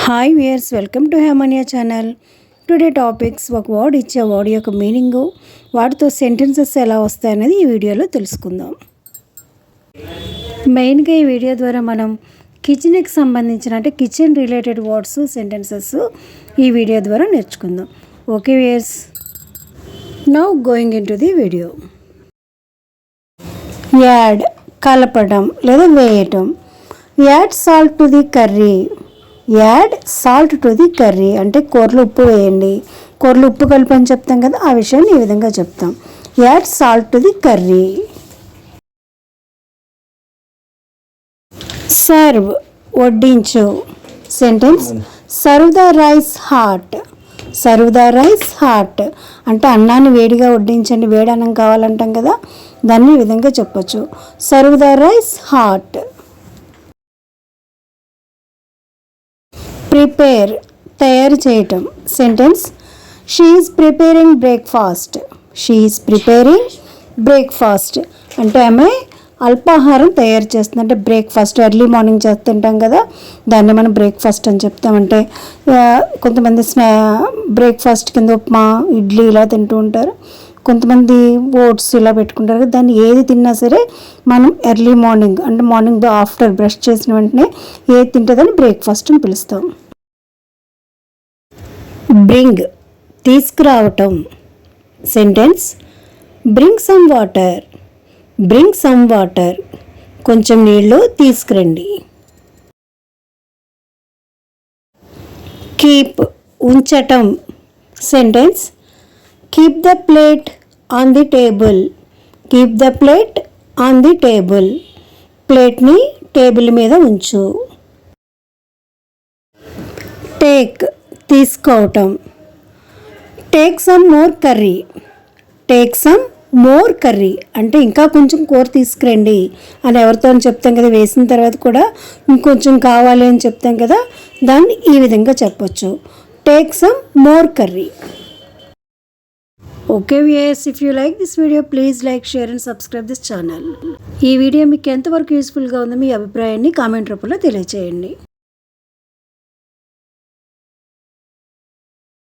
Hi viewers, welcome to Hemania channel. Today topics ఒక word ఇచ్చే word యొక్క మీనింగు, వాటితో సెంటెన్సెస్ ఎలా వస్తాయనేది ఈ వీడియోలో తెలుసుకుందాం. మెయిన్గా ఈ వీడియో ద్వారా మనం కిచెన్కి సంబంధించిన అంటే కిచెన్ రిలేటెడ్ వర్డ్స్ సెంటెన్సెస్ ఈ వీడియో ద్వారా నేర్చుకుందాం. Okay viewers, now going in to the video. Add కలపడం లేదా వేయటం. Add salt to the curry. Add salt to the curry అంటే కూరలో ఉప్పు వేయండి, కూరలో ఉప్పు కలిపని చెప్తాం కదా, ఆ విషయాన్ని ఈ విధంగా చెప్తాం. Add salt to the curry. Serve వడ్డించు. Sentence serve the rice hot. Serve the rice hot అంటే అన్నాన్ని వేడిగా వడ్డించండి, వేడి అన్నం కావాలంటాం కదా, దాన్ని ఈ విధంగా చెప్పచ్చు. Serve the rice hot. Prepare తయారు చేయటం. Sentence she is preparing breakfast. She is preparing breakfast అంటే ఆమె అల్పాహారం తయారు చేస్తుంది. అంటే బ్రేక్ఫాస్ట్ ఎర్లీ మార్నింగ్ చేస్తుంటాం కదా, దాన్ని మనం బ్రేక్ఫాస్ట్ అని చెప్తామంటే కొంతమంది బ్రేక్ఫాస్ట్ కింద ఉప్మా, ఇడ్లీ ఇలా తింటూ ఉంటారు, కొంతమంది ఓట్స్ ఇలా పెట్టుకుంటారు కదా, దాన్ని ఏది తిన్నా సరే మనం ఎర్లీ మార్నింగ్ అంటే మార్నింగ్ ఆఫ్టర్ బ్రష్ చేసిన వెంటనే ఏది తింటుందని బ్రేక్ఫాస్ట్ అని పిలుస్తాం. బ్రింగ్ తీసుకురావటం. Sentence bring some water. Bring some water కొంచెం నీళ్ళు తీసుకురండి. కీప్ ఉంచటం. Sentence keep the plate on the table. Keep the plate on the table ప్లేట్ని టేబుల్ మీద ఉంచు. టేక్ తీసుకోవటం. Take some more curry. Take some more curry అంటే ఇంకా కొంచెం కూర తీసుకురండి అని ఎవరితో చెప్తాం కదా, వేసిన తర్వాత కూడా ఇంకొంచెం కావాలి అని చెప్తాం కదా, దాన్ని ఈ విధంగా చెప్పొచ్చు. Take some more curry. Okay viewers, if you like this video please like, share and subscribe this channel. ఈ వీడియో మీకు ఎంతవరకు యూస్ఫుల్గా ఉందో మీ అభిప్రాయాన్ని కామెంట్ రూపంలో తెలియజేయండి.